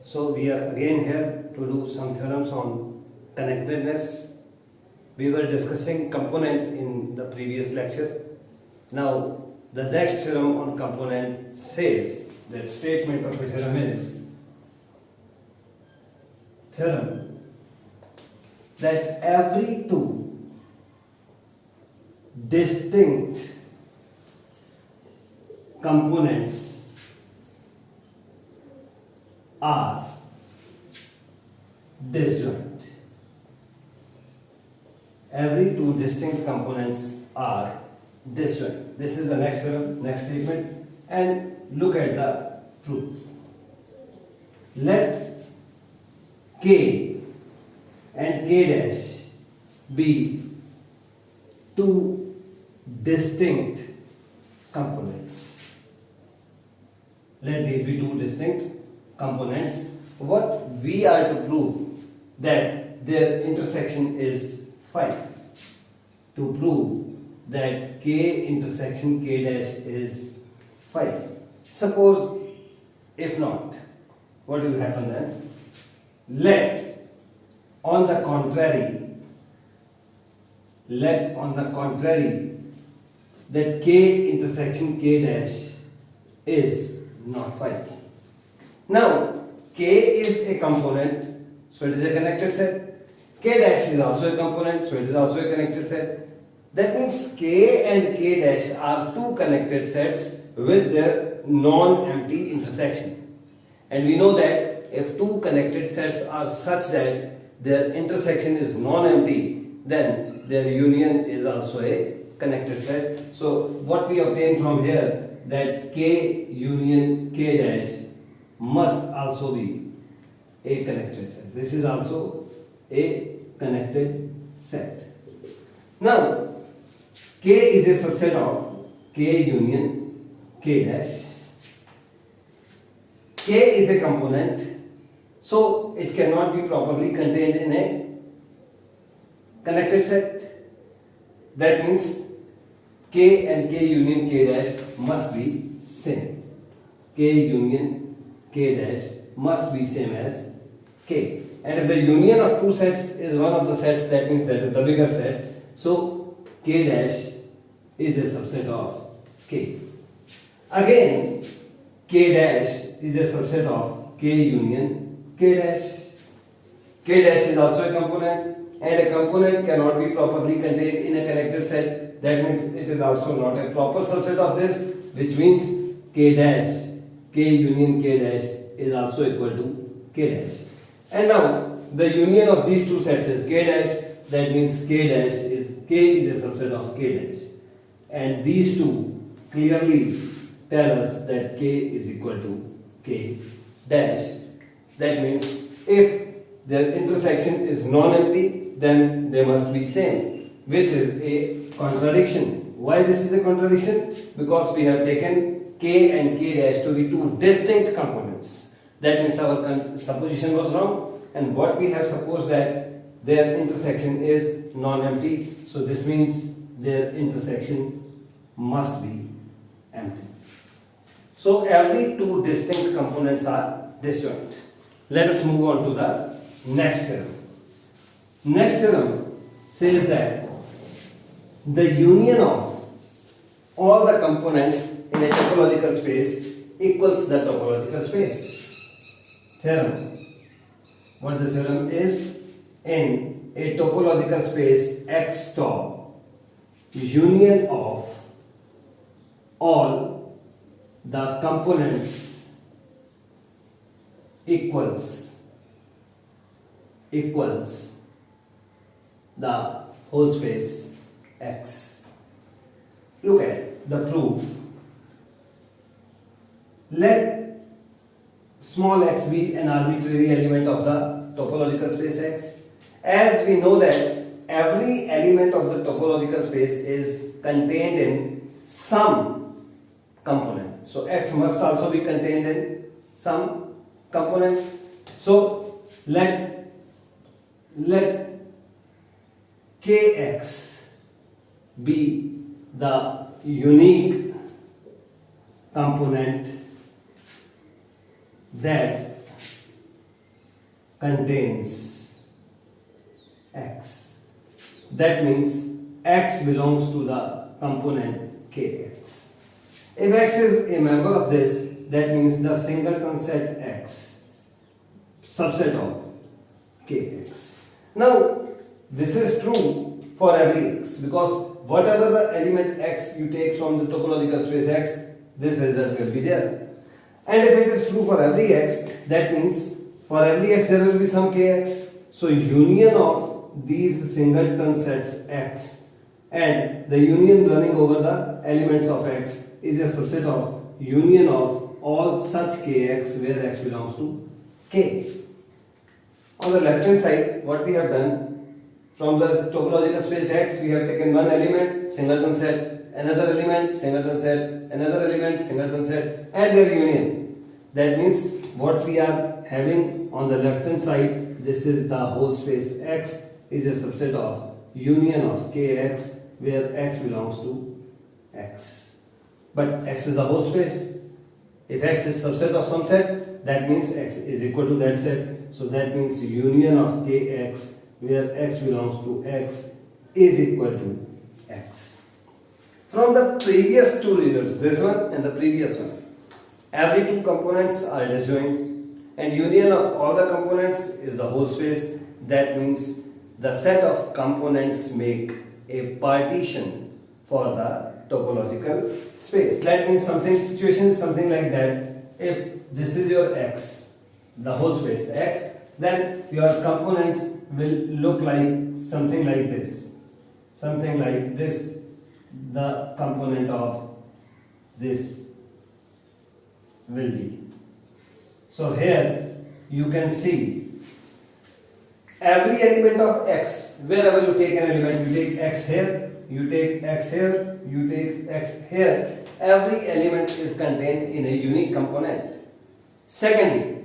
So we are again here to do some theorems on connectedness. We were discussing component in the previous lecture. Now the next theorem on component says that statement of the theorem is theorem that every two distinct components are disjoint. Every two distinct components are disjoint. This is the next theorem, next statement, and look at the proof. Let K and K dash be two distinct components. Let these be two distinct components. What we are to prove that their intersection is phi. To prove that K intersection K dash is phi. Suppose if not, what will happen then? Let on the contrary that K intersection K dash is not phi. Now K is a component, so it is a connected set. K dash is also a component, so it is also a connected set. That means K and K dash are two connected sets with their non-empty intersection. And we know that if two connected sets are such that their intersection is non-empty, then their union is also a connected set. So what we obtain from here, that K union K dash must also be a connected set. This is also a connected set. Now K is a subset of K union K dash. K is a component, so it cannot be properly contained in a connected set. That means K and K union K dash must be same. K union K dash must be same as K. And if the union of two sets is one of the sets, that means that is the bigger set. So K dash is a subset of K. Again, K dash is a subset of K union K dash. K dash is also a component, and a component cannot be properly contained in a connected set. That means it is also not a proper subset of this, which means K dash, K union K dash is also equal to K dash. And now the union of these two sets is K dash. That means K is a subset of K dash. And these two clearly tell us that K is equal to K dash. That means if their intersection is non-empty, then they must be same, which is a contradiction. Why this is a contradiction? Because we have taken K and K dash to be two distinct components. That means our supposition was wrong, and what we have supposed that their intersection is non-empty. So this means their intersection must be empty. So every two distinct components are disjoint. Let us move on to the next theorem. Next theorem says that the union of all the components in a topological space equals the topological space. Theorem. What the theorem is? In a topological space X top, union of all the components equals the whole space X. Look at the proof. Let small x be an arbitrary element of the topological space X. As we know that every element of the topological space is contained in some component. So X must also be contained in some component. So let Kx be the unique component that contains X. That means X belongs to the component Kx. If X is a member of this, that means the singleton set X, subset of Kx. Now, this is true for every X, because whatever the element X you take from the topological space X, this result will be there. And if it is true for every X, that means for every X there will be some Kx. So union of these singleton sets X and the union running over the elements of X is a subset of union of all such Kx where X belongs to K. On the left hand side, what we have done, from the topological space X, we have taken one element, singleton set, another element, singleton set, another element, singleton set, and their union. That means what we are having on the left hand side, this is the whole space X is a subset of union of Kx where X belongs to X. But X is the whole space. If X is subset of some set, that means X is equal to that set. So that means union of Kx where X belongs to X is equal to X. From the previous two results, this one and the previous one, every two components are disjoint and union of all the components is the whole space. That means the set of components make a partition for the topological space. That means situation is something like that. If this is your X, the whole space X, then your components will look like something like this. Something like this, the component of this will be. So here you can see every element of X, wherever you take an element, you take X here, you take X here, you take X here, every element is contained in a unique component. Secondly,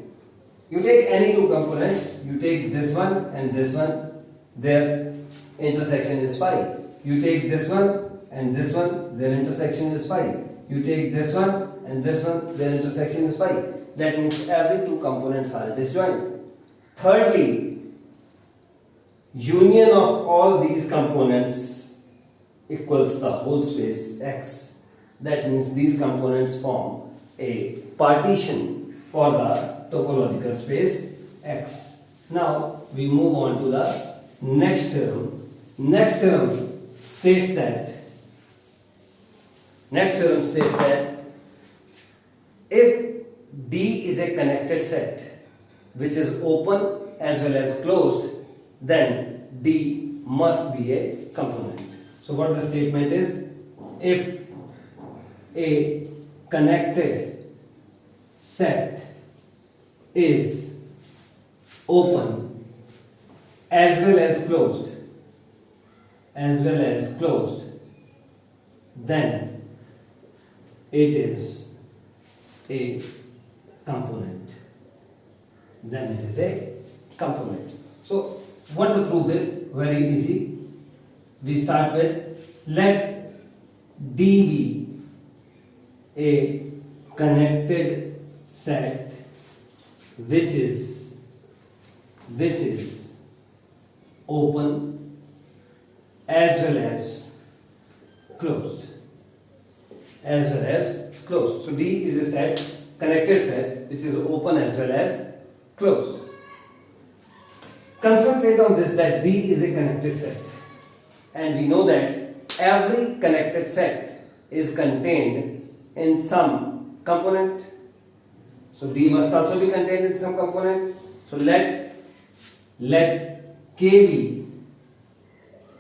you take any two components, you take this one and this one, their intersection is phi. You take this one and this one, their intersection is phi. You take this one and this one, their intersection is phi. That means every two components are disjoint. Thirdly, union of all these components equals the whole space X. That means these components form a partition for the topological space X. Now we move on to the next theorem. Next theorem states that if D is a connected set which is open as well as closed, then D must be a component. So what the statement is, if a connected set is open as well as closed, then it is a component. So what the proof is? Very easy. We start with, let D be a connected set which is open as well as closed. So D is a set, connected set which is open as well as closed. Concentrate on this, that D is a connected set, and we know that every connected set is contained in some component. So D must also be contained in some component. So let K be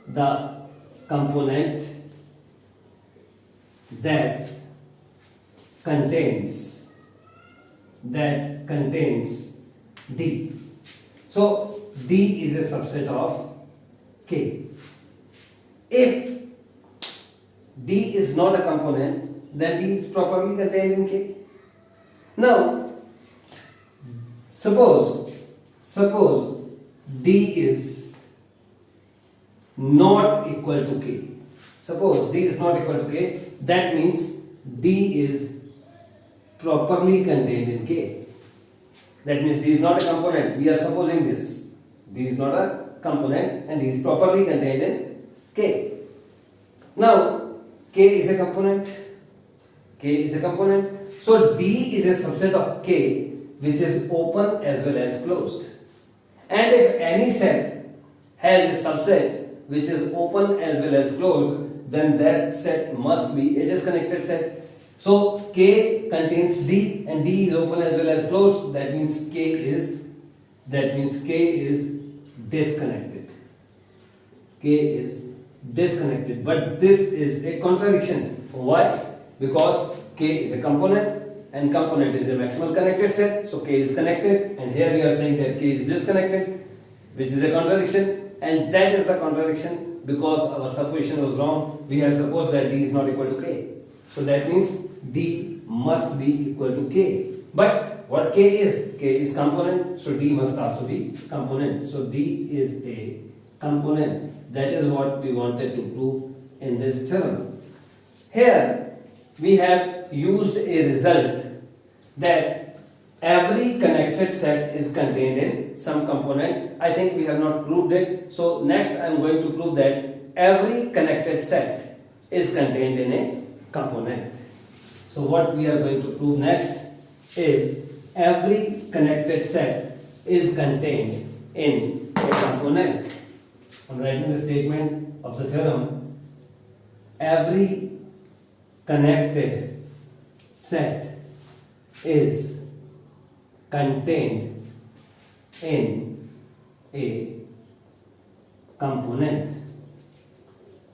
the component that contains D. So D is a subset of K. If D is not a component, then D is properly contained in K. Now, suppose D is not equal to K. Suppose D is not equal to K, that means D is properly contained in K. That means D is not a component. We are supposing this. D is not a component and D is properly contained in K. Now, K is a component. K is a component. So, D is a subset of K which is open as well as closed. And if any set has a subset which is open as well as closed, then that set must be a disconnected set. So K contains D and D is open as well as closed. That means K is disconnected. K is disconnected. But this is a contradiction. Why? Because K is a component and component is a maximal connected set. So K is connected, and here we are saying that K is disconnected, which is a contradiction, and that is the contradiction because our supposition was wrong. We had supposed that D is not equal to K. So that means D must be equal to K. But what K is? K is component, so D must also be component. So D is a component. That is what we wanted to prove in this theorem. Here we have used a result that every connected set is contained in some component. I think we have not proved it. So next I am going to prove that every connected set is contained in a component. So what we are going to prove next is every connected set is contained in a component. I am writing the statement of the theorem. Every connected set is contained in a component.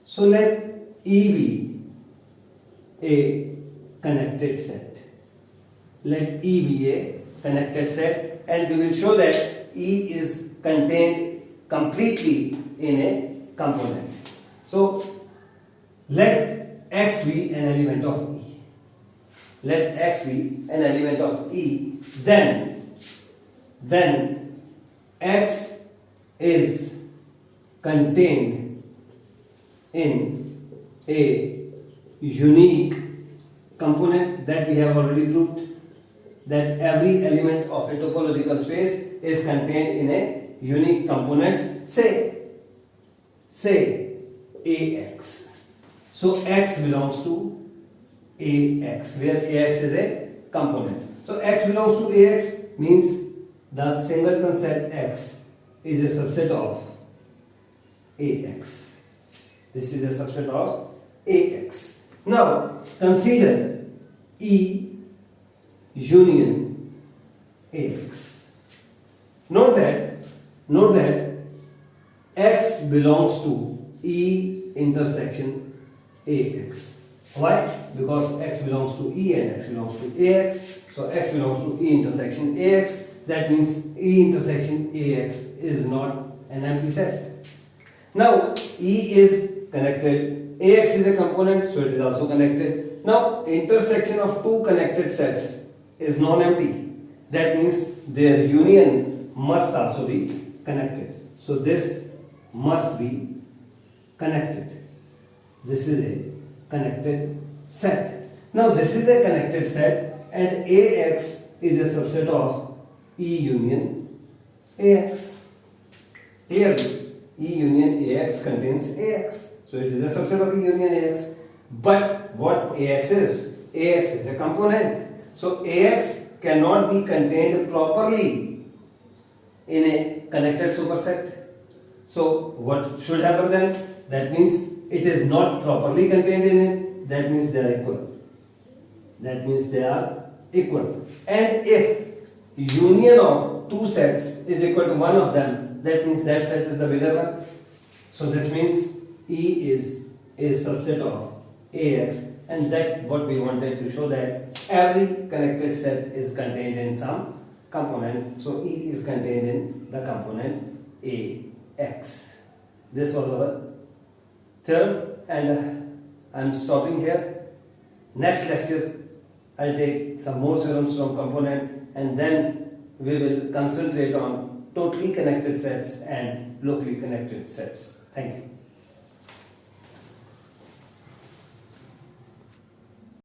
So let E be a connected set. Let E be a connected set, and we will show that E is contained completely in a component. So let X be an element of E. Let X be an element of E, then X is contained in a unique component. That we have already proved, that every element of a topological space is contained in a unique component, say AX. So X belongs to AX, where AX is a component. So X belongs to AX means the singleton set X is a subset of AX. This is a subset of AX. Now consider E union AX. Note that X belongs to E intersection AX. Why? Because X belongs to E and X belongs to AX. So X belongs to E intersection AX. That means E intersection AX is not an empty set. Now E is connected. AX is a component, so it is also connected. Now intersection of two connected sets is non-empty. That means their union must also be connected. So this must be connected. This is a connected set. Now this is a connected set and AX is a subset of E union AX. Here E union AX contains AX. So it is a subset of E union AX. But what AX is? AX is a component. So AX cannot be contained properly in a connected superset. So what should happen then? That means it is not properly contained in it. That means they are equal. That means they are equal. And if union of two sets is equal to one of them, that means that set is the bigger one. So this means E is a subset of AX, and that what we wanted to show, that every connected set is contained in some component. So E is contained in the component AX. This was our theorem, and I am stopping here. Next lecture I will take some more theorems from component, and then we will concentrate on totally connected sets and locally connected sets. Thank you.